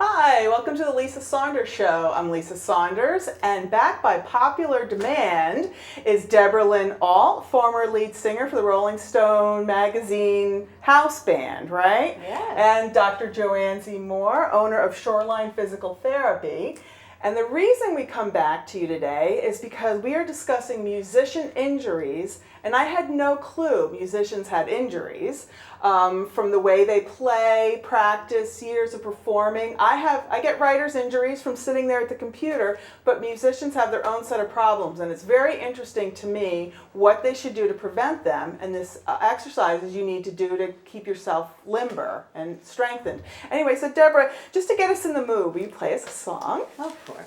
Hi, welcome to the Lisa Saunders Show. I'm Lisa Saunders, and back by popular demand is Debra Lynn Alt, former lead singer for the Rolling Stone magazine house band, right? Yes. And Dr. Joanne Z. Moore, owner of Shoreline Physical Therapy. And the reason we come back to you today is because we are discussing musician injuries, and I had no clue musicians had injuries from the way they play, practice, years of performing. I get writer's injuries from sitting there at the computer, but musicians have their own set of problems, and it's very interesting to me what they should do to prevent them, and this exercises you need to do to keep yourself limber and strengthened. Anyway, so Debra, just to get us in the mood, will you play us a song? Of course.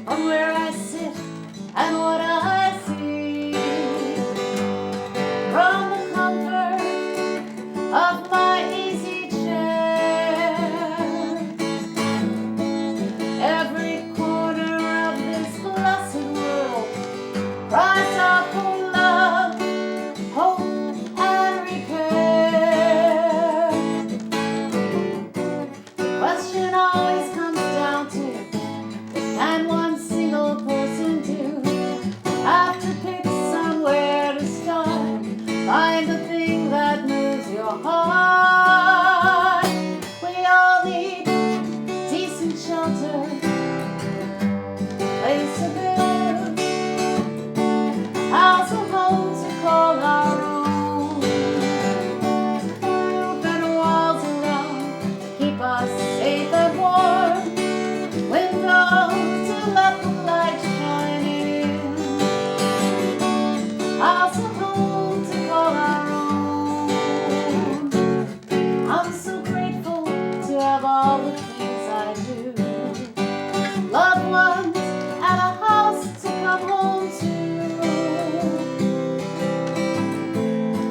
On where I sit and what I see from the comfort of my easy chair, every corner of this blessed world cries out for love, hope, and repair. The question always comes down to, can one single person do? Have to pick somewhere to start, find the thing that moves your heart. We all need decent shelter, place to build, house or home to call our own, roof and walls around to keep us safe and warm, windows to let the light shine in, house or home to call our own. I'm so grateful to have all the things I do, loved ones and a house to come home to.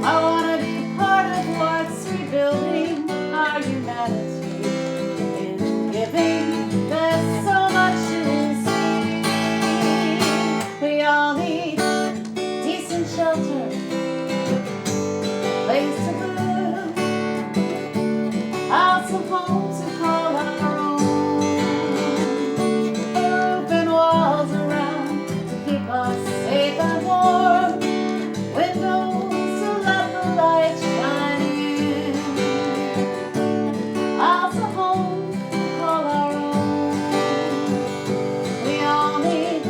I want to be part of what's rebuilding our humanity. In giving, there's so much to receive. We all need decent shelter, place to live, house of home to call our own, roof and walls around to keep us safe and warm, windows to let the light shine in, house of home to call our own. We all need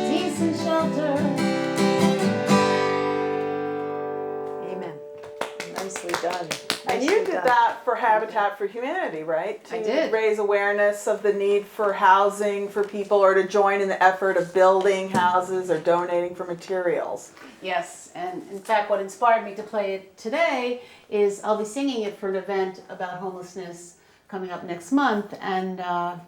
decent shelter. Amen. Nicely done. And Nicely you did done. that for Habitat for Humanity, right? To I did. raise awareness of the need for housing for people, or to join in the effort of building houses or donating for materials. Yes, and in fact what inspired me to play it today is I'll be singing it for an event about homelessness coming up next month, and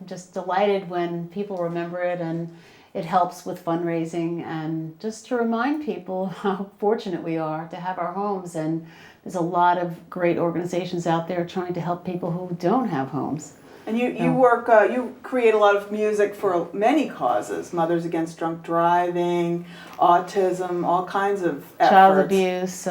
just delighted when people remember it, and it helps with fundraising and just to remind people how fortunate we are to have our homes. And there's a lot of great organizations out there trying to help people who don't have homes. And you work, you create a lot of music for many causes: Mothers Against Drunk Driving, autism, all kinds of efforts. Child abuse,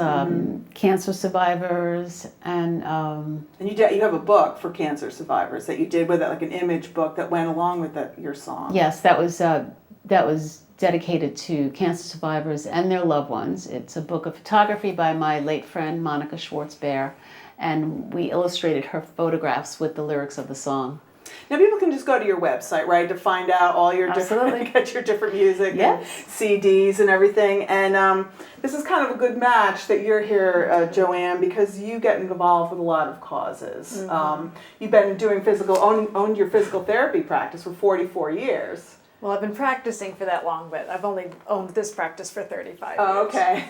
cancer survivors, and And you have a book for cancer survivors that you did with it, like an image book that went along with your song. yes, that was dedicated to cancer survivors and their loved ones. It's a book of photography by my late friend Monica Schwartz-Bear, and we illustrated her photographs with the lyrics of the song. Now people can just go to your website, right, to find out all your Absolutely. different, get your different music Yes. and CDs and everything. And this is kind of a good match that you're here, Joanne, because you get involved with a lot of causes. You've been doing owned your physical therapy practice for 44 years. Well, I've been practicing for that long, but I've only owned this practice for 35 years. Oh, okay.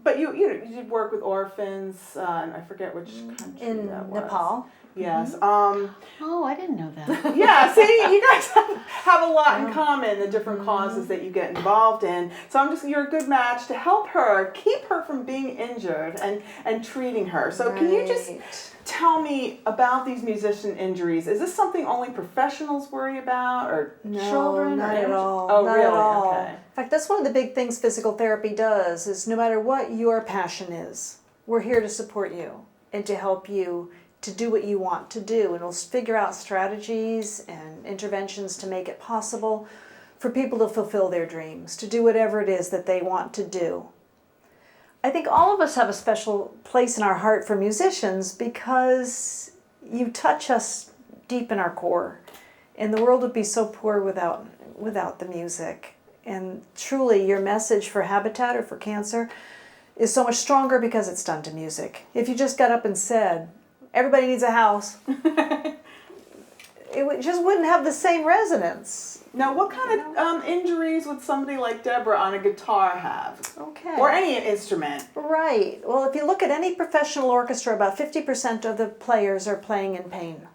But you did work with orphans, and I forget which country In that was. Nepal. Yes. Oh, I didn't know that. Yeah, see, you guys have a lot in common, the different causes that you get involved in. So you're a good match to help her, keep her from being injured and treating her. So can you just tell me about these musician injuries? Is this something only professionals worry about, or children? Not at all. Oh, Not really? at all. Okay. In fact, that's one of the big things physical therapy does, is no matter what your passion is, we're here to support you and to help you to do what you want to do. And we'll figure out strategies and interventions to make it possible for people to fulfill their dreams, to do whatever it is that they want to do. I think all of us have a special place in our heart for musicians because you touch us deep in our core. And the world would be so poor without the music. And truly, your message for Habitat or for cancer is so much stronger because it's done to music. If you just got up and said, everybody needs a house, just wouldn't have the same resonance. Now, what kind of injuries would somebody like Debra on a guitar have? Okay. Or any instrument? Right. Well, if you look at any professional orchestra, about 50% of the players are playing in pain.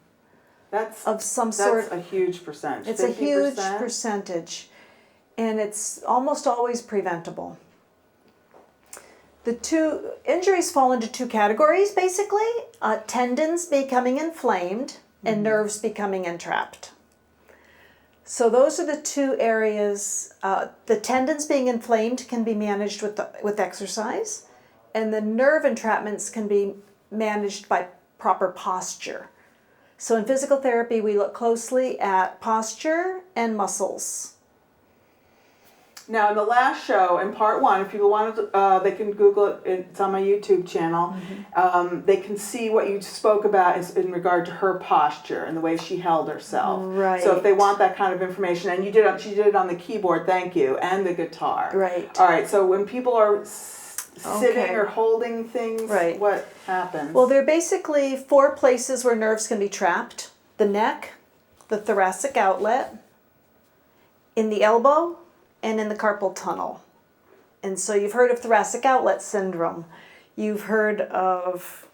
That's Of some sort. a huge percentage. It's a huge 50%? percentage. And it's almost always preventable. The two injuries fall into two categories, basically. Tendons becoming inflamed and nerves becoming entrapped. So those are the two areas. The tendons being inflamed can be managed with exercise, and the nerve entrapments can be managed by proper posture. So in physical therapy, we look closely at posture and muscles. Now, in the last show, in part 1, if people want to, they can Google it. It's on my YouTube channel. They can see what you spoke about in regard to her posture and the way she held herself. Right. So if they want that kind of information, and she did it on the keyboard, thank you, and the guitar. Right. All right. So when people are sitting Okay. or holding things, Right. what happens? Well, there are basically 4 places where nerves can be trapped. The neck, the thoracic outlet, in the elbow, and in the carpal tunnel. And so you've heard of thoracic outlet syndrome. You've heard of,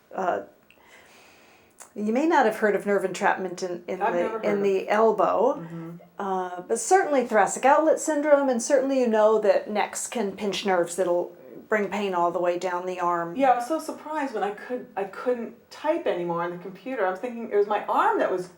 you may not have heard of nerve entrapment in the elbow, but certainly thoracic outlet syndrome, and certainly you know that necks can pinch nerves that'll bring pain all the way down the arm. Yeah, I was so surprised when I couldn't type anymore on the computer. I'm thinking it was my arm that was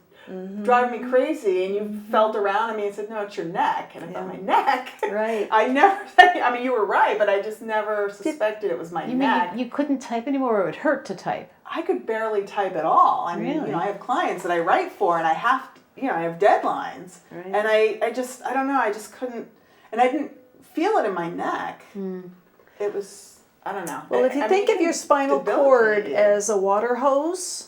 driving me crazy, and you felt around at me and said, no, it's your neck. And I thought, my neck? Right. I never, I mean, you were right, but I just never suspected it was my You neck. mean you couldn't type anymore, or it would hurt to type? I could barely type at all. I mean, Really? I have clients that I write for, and I have, I have deadlines. Right. And I don't know, I just couldn't, and I didn't feel it in my neck. It was, I don't know. Well, if you think of your spinal cord as a water hose,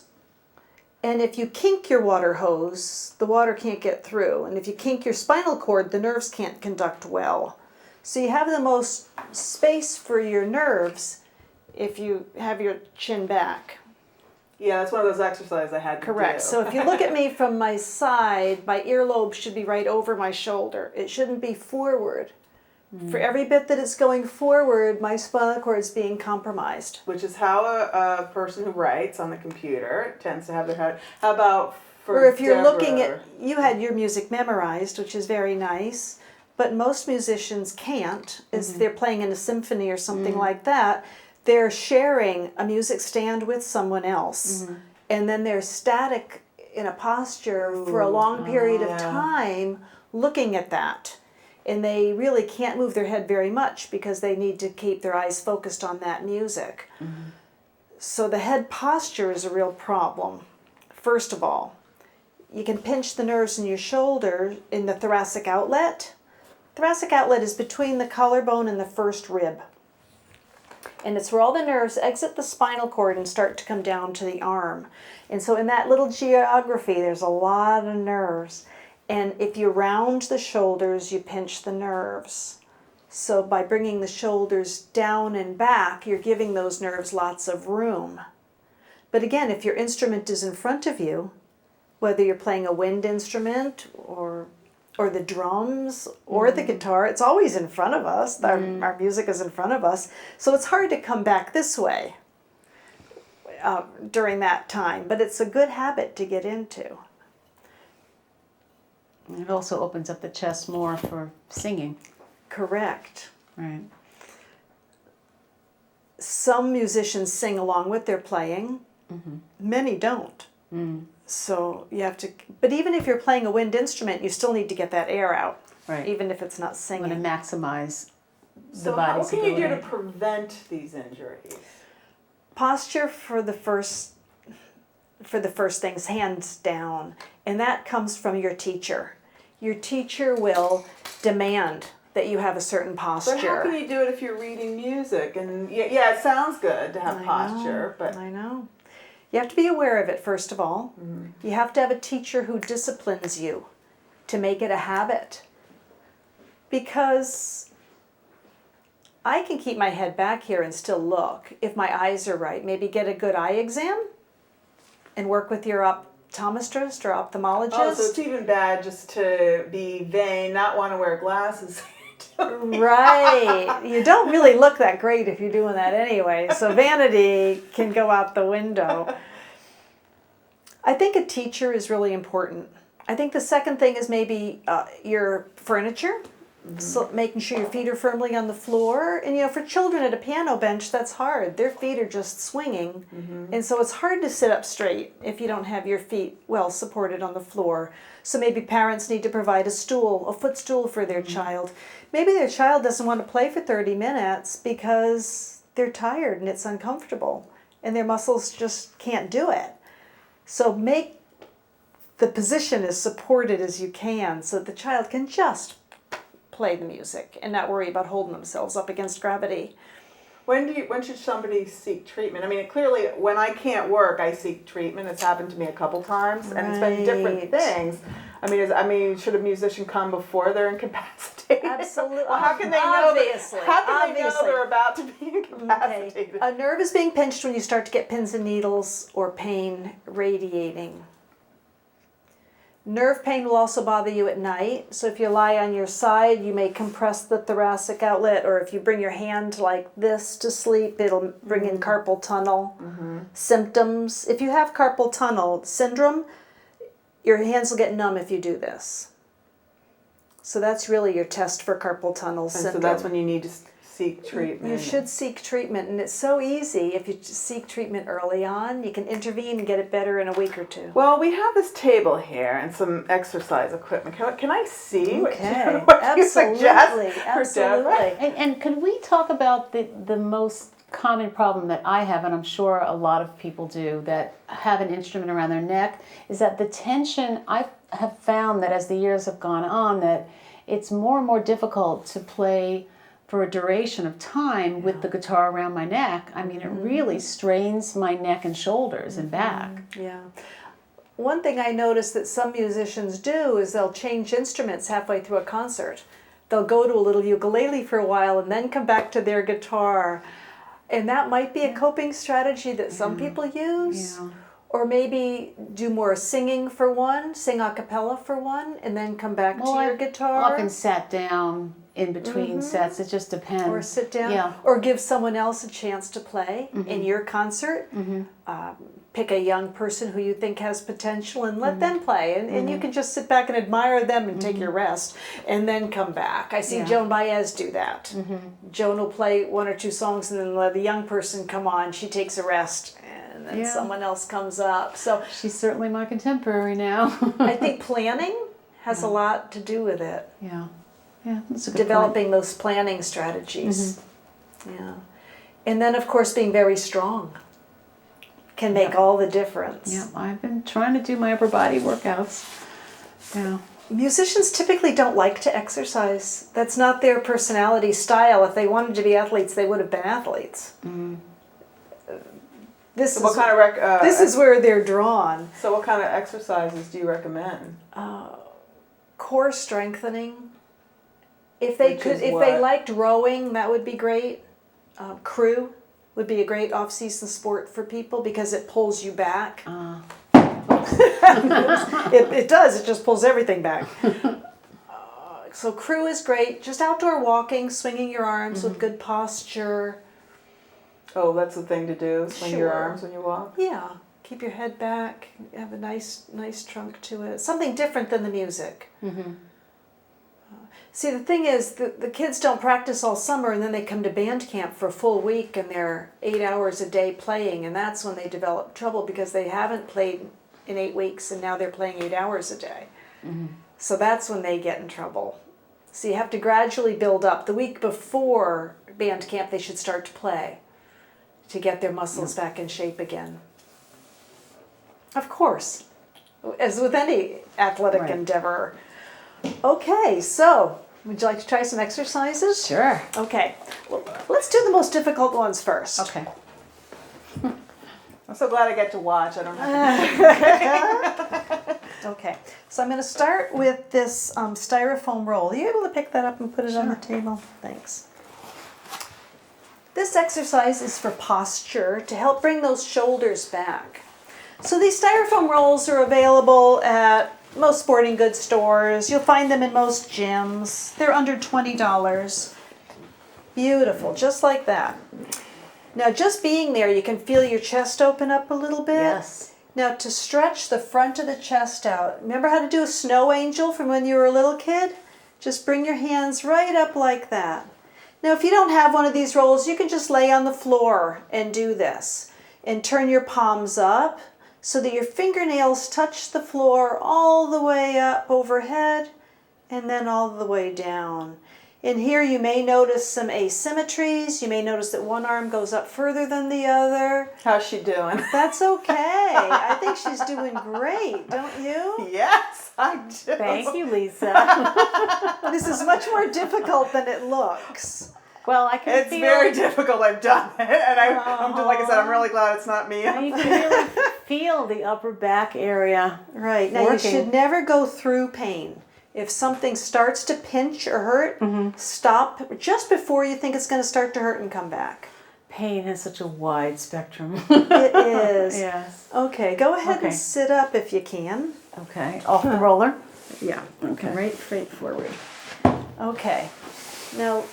and if you kink your water hose, the water can't get through. And if you kink your spinal cord, the nerves can't conduct well. So you have the most space for your nerves if you have your chin back. Yeah, that's one of those exercises I had to Correct. do. So if you look at me from my side, my earlobe should be right over my shoulder. It shouldn't be forward. For every bit that it's going forward, my spinal cord is being compromised. Which is how a person who writes on the computer tends to have their head. How about for Or if you're Debra? looking at, you had your music memorized, which is very nice, but most musicians can't, if they're playing in a symphony or something like that, they're sharing a music stand with someone else. And then they're static in a posture for a long period of time looking at that. And they really can't move their head very much because they need to keep their eyes focused on that music. So the head posture is a real problem. First of all, you can pinch the nerves in your shoulder in the thoracic outlet. Thoracic outlet is between the collarbone and the first rib. And it's where all the nerves exit the spinal cord and start to come down to the arm. And so in that little geography, there's a lot of nerves. And if you round the shoulders, you pinch the nerves. So by bringing the shoulders down and back, you're giving those nerves lots of room. But again, if your instrument is in front of you, whether you're playing a wind instrument or the drums or the guitar, it's always in front of us. Our music is in front of us. So it's hard to come back this way. during that time, but it's a good habit to get into. It also opens up the chest more for singing. Correct. Right. Some musicians sing along with their playing. Many don't. So you have to, but even if you're playing a wind instrument, you still need to get that air out, Right. even if it's not I'm singing. going to maximize the So body's what can you do to ability. prevent these injuries? Posture for the first things, hands down, and that comes from your teacher. Your teacher will demand that you have a certain posture. But how can you do it if you're reading music? And yeah, it sounds good to have posture, but I know. You have to be aware of it, first of all. You have to have a teacher who disciplines you to make it a habit. Because I can keep my head back here and still look if my eyes are right. Maybe get a good eye exam and work with your optometrist or ophthalmologist. oh, so it's even bad just to be vain, not want to wear glasses. Right. You don't really look that great if you're doing that anyway. So vanity can go out the window. I think a teacher is really important. I think the second thing is maybe your furniture. So making sure your feet are firmly on the floor. And for children at a piano bench, that's hard. Their feet are just swinging. And so it's hard to sit up straight if you don't have your feet well supported on the floor. So maybe parents need to provide a footstool for their child. Maybe their child doesn't want to play for 30 minutes because they're tired and it's uncomfortable and their muscles just can't do it. So make the position as supported as you can so that the child can just play the music and not worry about holding themselves up against gravity. When should somebody seek treatment? I mean, clearly, when I can't work, I seek treatment. It's happened to me a couple times, and it's been different things. I mean, should a musician come before they're incapacitated? Absolutely. Well, how can they know? How can they know they're about to be incapacitated? A nerve is being pinched when you start to get pins and needles or pain radiating. Nerve pain will also bother you at night. So if you lie on your side, you may compress the thoracic outlet, or if you bring your hand like this to sleep, it'll bring in carpal tunnel symptoms. If you have carpal tunnel syndrome, your hands will get numb if you do this. So that's really your test for carpal tunnel syndrome. And so that's when you need to seek treatment. You should seek treatment, and it's so easy. If you seek treatment early on, you can intervene and get it better in a week or two. Well, we have this table here and some exercise equipment. Can I see what you suggest for Debra? And can we talk about the most common problem that I have, and I'm sure a lot of people do, that have an instrument around their neck, is that the tension, I have found that as the years have gone on, that it's more and more difficult to play for a duration of time with the guitar around my neck. I mean, it really strains my neck and shoulders and back. Yeah. One thing I noticed that some musicians do is they'll change instruments halfway through a concert. They'll go to a little ukulele for a while and then come back to their guitar. And that might be a coping strategy that some people use. Yeah. Or maybe do more singing for one, sing a cappella for one, and then come back to your guitar. Often sat down in between sets. It just depends. Or sit down. Yeah. Or give someone else a chance to play in your concert. Pick a young person who you think has potential and let them play. And you can just sit back and admire them and take your rest and then come back. I see Joan Baez do that. Joan will play one or two songs and then let the young person come on. She takes a rest and then someone else comes up. So she's certainly my contemporary now. I think planning has a lot to do with it. Yeah, that's a good Developing those planning strategies. Yeah. And then, of course, being very strong can make all the difference. Yeah, I've been trying to do my upper body workouts. Yeah. Musicians typically don't like to exercise. That's not their personality style. If they wanted to be athletes, they would have been athletes. This is where they're drawn. So what kind of exercises do you recommend? Core strengthening. If they liked rowing, that would be great. Crew would be a great off-season sport for people because it pulls you back. It does. It just pulls everything back. So crew is great. Just outdoor walking, swinging your arms with good posture. Oh, that's the thing to do, swing your Sure. arms when you walk. Yeah, keep your head back, have a nice trunk to it. Something different than the music. Mm-hmm. See, the thing is, the kids don't practice all summer and then they come to band camp for a full week and they're 8 hours a day playing, and that's when they develop trouble because they haven't played in 8 weeks and now they're playing 8 hours a day. Mm-hmm. So that's when they get in trouble. So you have to gradually build up. The week before band camp, they should start to play to get their muscles back in shape again. Of course, as with any athletic Right. endeavor. Okay, so would you like to try some exercises? Sure. Okay, well, let's do the most difficult ones first. Okay. I'm so glad I get to watch. I don't have to. Okay, so I'm going to start with this styrofoam roll. Are you able to pick that up and put it on the table? Thanks. This exercise is for posture to help bring those shoulders back. So these styrofoam rolls are available at most sporting goods stores. You'll find them in most gyms. They're under $20. Beautiful, just like that. Now just being there, you can feel your chest open up a little bit. Yes. Now to stretch the front of the chest out, remember how to do a snow angel from when you were a little kid? Just bring your hands right up like that. Now if you don't have one of these rolls, you can just lay on the floor and do this. And turn your palms up so that your fingernails touch the floor all the way up overhead and then all the way down. In here you may notice some asymmetries. You may notice that one arm goes up further than the other. How's she doing? That's okay. I think she's doing great, don't you? Yes, I do. Thank you, Lisa. This is much more difficult than it looks. Well, I can It's feel. very difficult. I've done it, and I'm just, like I said, I'm really glad it's not me. You can really feel the upper back area. Right, now Working. you should never go through pain. If something starts to pinch or hurt, stop just before you think it's going to start to hurt and come back. Pain has such a wide spectrum. It is. Yes. Okay, go ahead Okay. and sit up if you can. Okay. Off the roller. Yeah, Okay. right forward. Okay, now,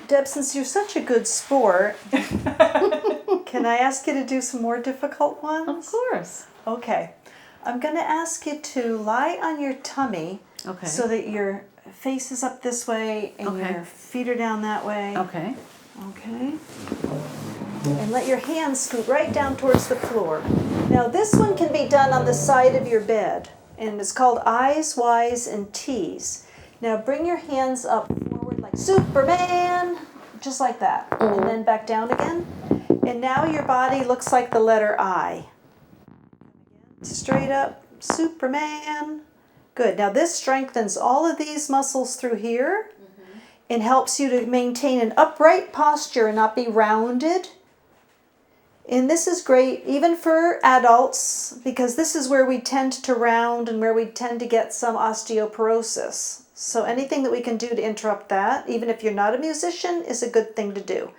Deb, since you're such a good sport, can I ask you to do some more difficult ones? Of course. Okay. I'm going to ask you to lie on your tummy Okay. so that your face is up this way and Okay. your feet are down that way. Okay. Okay. And let your hands scoot right down towards the floor. Now this one can be done on the side of your bed, and it's called I's, Y's, and T's. Now bring your hands up forward like Superman, just like that, and then back down again. And now your body looks like the letter I. Straight up, Superman. Good. Now this strengthens all of these muscles through here and helps you to maintain an upright posture and not be rounded. And this is great even for adults because this is where we tend to round and where we tend to get some osteoporosis. So anything that we can do to interrupt that, even if you're not a musician, is a good thing to do.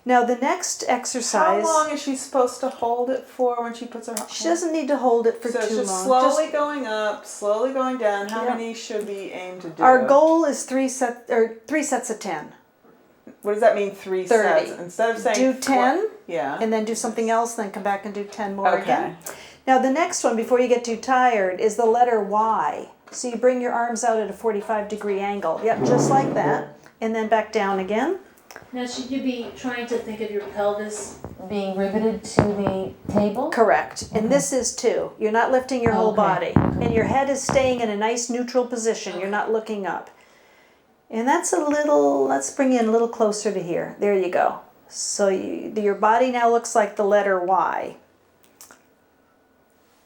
Now the next How exercise, long is she supposed to hold it for when she puts her? she doesn't need to hold it for So it's too just long. slowly going up, slowly going down. How Yep. many should we aim to do? Our goal is three sets of 10. What does that mean? 3 30. sets instead of saying Do 10, Yeah. and then do something else, then come back and do 10 more Okay. again. Now the next one, before you get too tired, is the letter Y. So you bring your arms out at a 45-degree angle. Yep, just like that. And then back down again. Now, should you be trying to think of your pelvis being riveted to the table? Correct. And this is too. You're not lifting your whole Okay. body. And your head is staying in a nice neutral position. You're not looking up. And that's a little, let's bring you in a little closer to here. There you go. So your body now looks like the letter Y.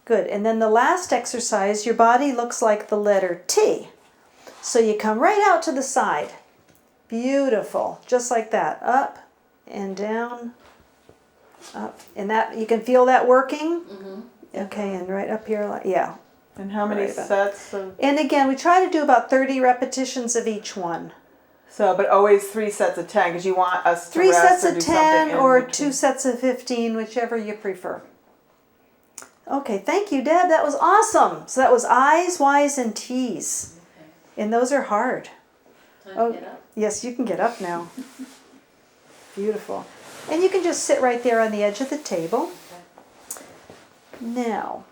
Good. And then the last exercise, your body looks like the letter T. So you come right out to the side. Beautiful. Just like that. Up and down. Up. And that, you can feel that working? Okay, and right up here, yeah. And how many Right about- sets of? And again, we try to do about 30 repetitions of each one. So, but always 3 sets of 10 because you want us to 3 rest sets or of do 10 something in or between. 2 sets of 15, whichever you prefer. Okay, thank you, Deb. That was awesome. So that was I's, Y's, and T's. And those are hard. Time Oh. to get up. Yes, you can get up now. Beautiful. And you can just sit right there on the edge of the table. Now,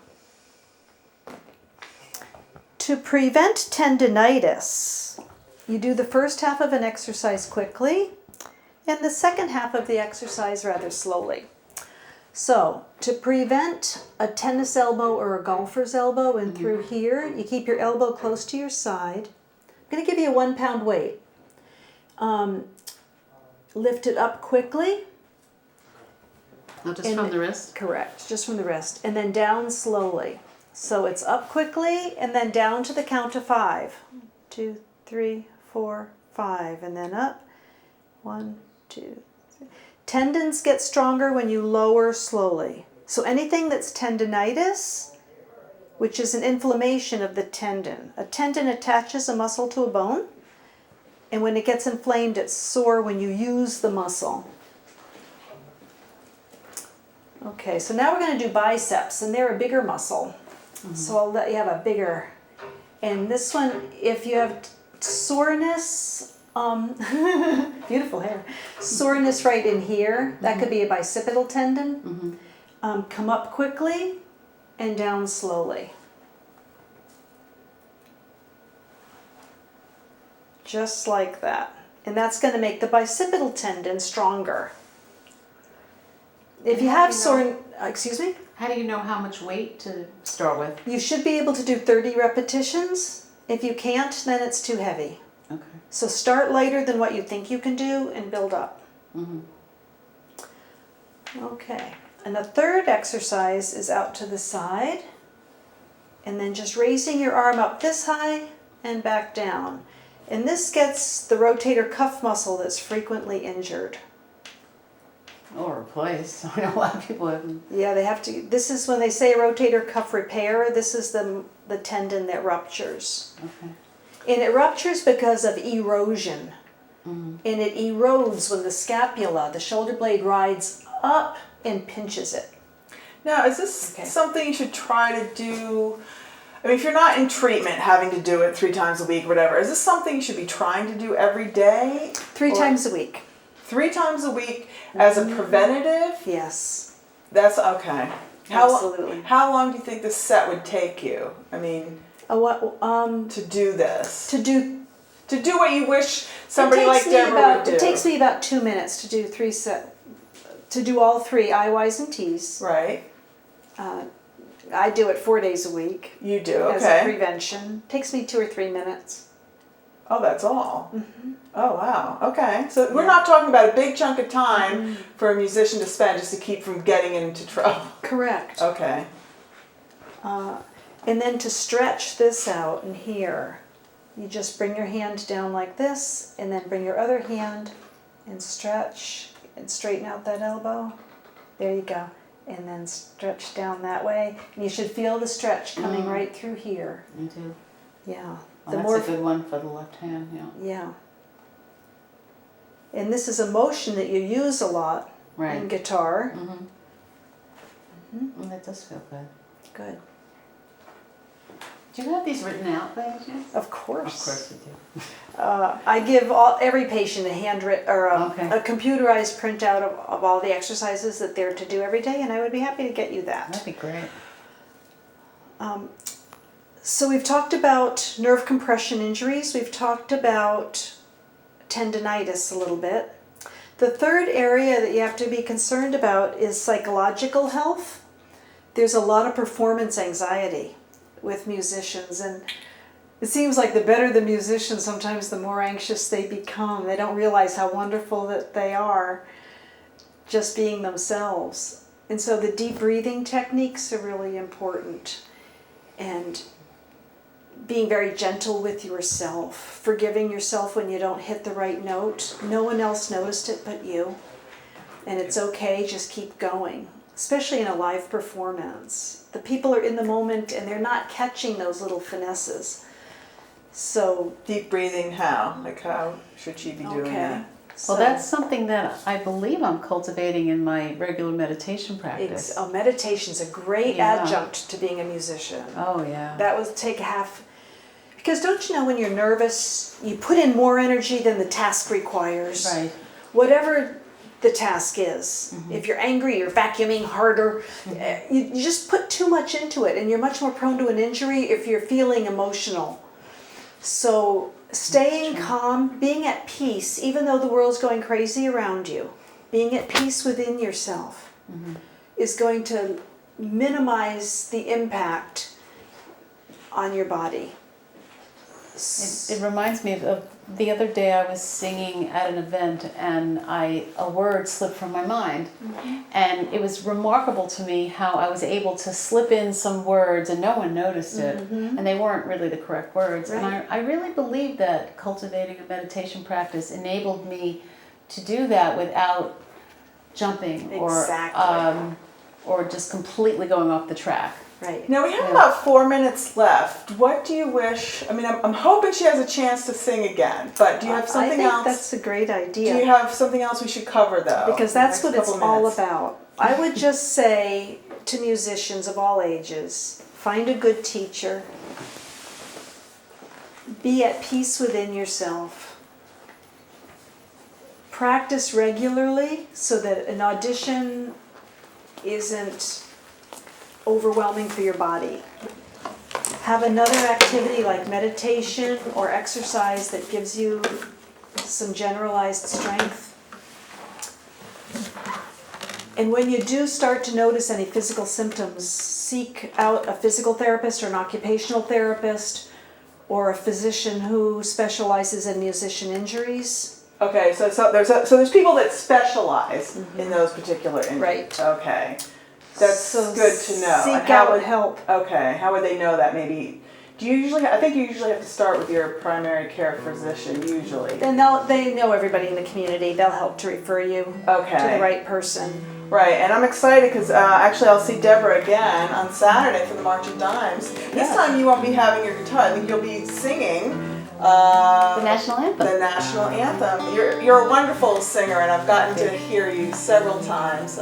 to prevent tendinitis, you do the first half of an exercise quickly and the second half of the exercise rather slowly. So, to prevent a tennis elbow or a golfer's elbow in through here, you keep your elbow close to your side. I'm going to give you a 1 pound weight. Lift it up quickly. Not just from the wrist? Correct, just from the wrist. And then down slowly. So it's up quickly and then down to the count of 5. 2, 3, 4, 5. And then up. 1, 2, 3. Tendons get stronger when you lower slowly. So anything that's tendinitis, which is an inflammation of the tendon. A tendon attaches a muscle to a bone. And when it gets inflamed, it's sore when you use the muscle. Okay, so now we're going to do biceps, and they're a bigger muscle. So I'll let you have a bigger. And this one, if you have soreness, beautiful hair, soreness right in here, that could be a bicipital tendon. Come up quickly and down slowly. Just like that. And that's going to make the bicipital tendon stronger. If you have sore, excuse me? How do you know how much weight to start with? You should be able to do 30 repetitions. If you can't, then it's too heavy. Okay. So start lighter than what you think you can do and build up. Okay. And the third exercise is out to the side. And then just raising your arm up this high and back down. And this gets the rotator cuff muscle that's frequently injured. Or replaced. I know a lot of people have. Yeah, they have to. This is when they say rotator cuff repair. This is the tendon that ruptures. Okay. And it ruptures because of erosion. And it erodes when the scapula, the shoulder blade, rides up and pinches it. Now, is this something you should try to do? I mean, if you're not in treatment, having to do it 3 times a week, whatever, is this something you should be trying to do every day? 3 times a week. 3 times a week as a preventative? Yes. That's okay. Absolutely. How long do you think this set would take you? I mean, to do this? To do what you wish somebody like Debra would do. It takes me about 2 minutes to do 3 sets. To do all 3 I, Y's, and T's. Right. I do it 4 days a week. You do, okay. As a prevention. Takes me 2 or 3 minutes. Oh, that's all? Oh, wow. Okay. So we're not talking about a big chunk of time for a musician to spend just to keep from getting into trouble. Correct. Okay. And then to stretch this out in here, you just bring your hand down like this, and then bring your other hand and stretch and straighten out that elbow. There you go. And then stretch down that way. And you should feel the stretch coming right through here. Me too. Yeah. Well, that's a good one for the left hand, yeah. Yeah. And this is a motion that you use a lot in guitar. Well, that does feel good. Good. Do you have these written out by any chance? Of course. Of course you do. I give every patient a handwritten or a computerized printout of all the exercises that they're to do every day, and I would be happy to get you that. That'd be great. So we've talked about nerve compression injuries. We've talked about tendinitis a little bit. The third area that you have to be concerned about is psychological health. There's a lot of performance anxiety with musicians, and it seems like the better the musician, sometimes the more anxious they become. They don't realize how wonderful that they are just being themselves. And so the deep breathing techniques are really important. And being very gentle with yourself, forgiving yourself when you don't hit the right note. No one else noticed it but you. And it's okay, just keep going. Especially in a live performance. The people are in the moment and they're not catching those little finesses. So deep breathing, how? Like how should she be doing that? Well, that's something that I believe I'm cultivating in my regular meditation practice. Meditation's a great adjunct to being a musician. Oh, yeah. That would take half. Because don't you know when you're nervous, you put in more energy than the task requires. Right. Whatever the task is. If you're angry, you're vacuuming harder. You just put too much into it, and you're much more prone to an injury if you're feeling emotional. So staying calm, being at peace, even though the world's going crazy around you, being at peace within yourself is going to minimize the impact on your body. It reminds me of the other day I was singing at an event and a word slipped from my mind. And it was remarkable to me how I was able to slip in some words and no one noticed it. And they weren't really the correct words. Right. And I really believe that cultivating a meditation practice enabled me to do that without jumping or just completely going off the track. Right. Now we have about 4 minutes left. What do you wish? I mean, I'm hoping she has a chance to sing again. But do you have something I think else? that's a great idea. Do you have something else we should cover though? Because that's what Next it's couple all minutes. about. I would just say to musicians of all ages, find a good teacher. Be at peace within yourself. Practice regularly so that an audition isn't overwhelming for your body. Have another activity like meditation or exercise that gives you some generalized strength. And when you do start to notice any physical symptoms, seek out a physical therapist or an occupational therapist or a physician who specializes in musician injuries. Okay, so there's people that specialize in those particular injuries. Right. Okay. That's So good to know. seek And how out would help. Okay, how would they know that? Maybe do you usually? I think you usually have to start with your primary care physician. Usually. And they know everybody in the community. They'll help to refer you to Okay. the right person. Right, and I'm excited because actually I'll see Debra again on Saturday for the March of Dimes. This time you won't be having your guitar. I think you'll be singing The national anthem. the national anthem. You're a wonderful singer, and I've gotten to hear you several times.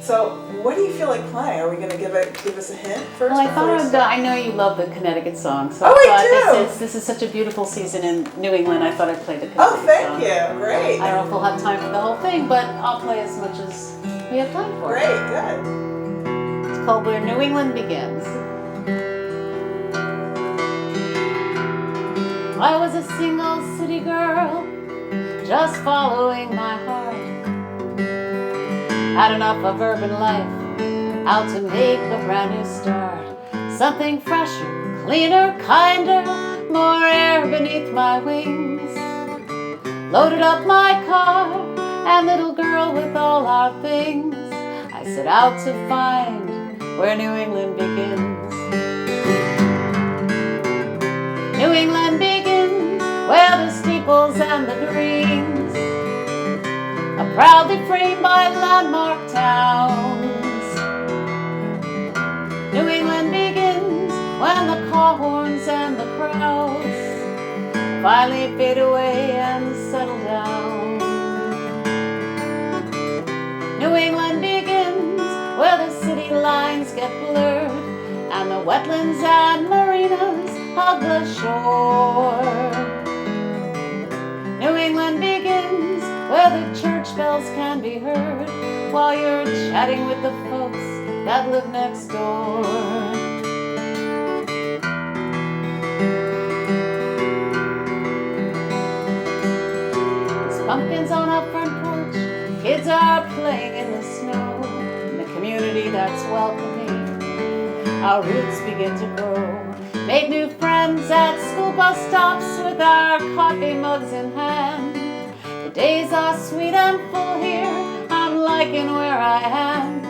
So, what do you feel like playing? Are we going to give us a hint first? Well, I before we thought start? I know you love the Connecticut song, so Oh, I thought do! this is such a beautiful season in New England. I thought I'd play the Connecticut Oh, song. thank you. Great. I don't know if we'll have time for the whole thing, but I'll play as much as we have time for. Great, good. It's called Where New England Begins. I was a single city girl, just following my heart. Had enough of urban life, out to make a brand new start. Something fresher, cleaner, kinder, more air beneath my wings. Loaded up my car, and little girl with all our things, I set out to find where New England begins. New England begins where the steeples and the greens are proudly framed by landmark towns. New England begins when the car horns and the crowds finally fade away and settle down. New England begins where the city lines get blurred and the wetlands and marinas hug the shore. New England begins where the church bells can be heard while you're chatting with the folks that live next door. There's pumpkins on our front porch, kids are playing in the snow. In the community that's welcoming, our roots begin to grow. Made new friends at school bus stops with our coffee mugs in hand. The days are sweet and full here, I'm liking where I am.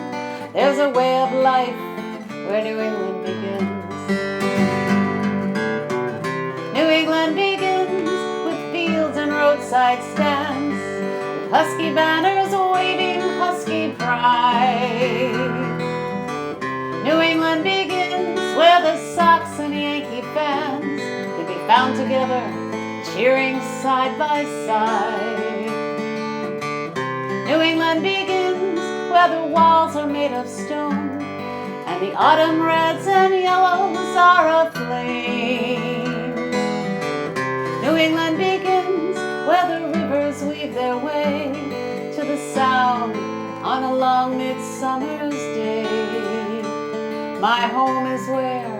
There's a way of life where New England begins. New England begins with fields and roadside stands, with husky banners waving husky pride. New England begins where the Sox and Yankee fans can be found together, cheering side by side. New England begins where the walls are made of stone and the autumn reds and yellows are aflame. New England begins where the rivers weave their way to the long midsummer's day. My home is where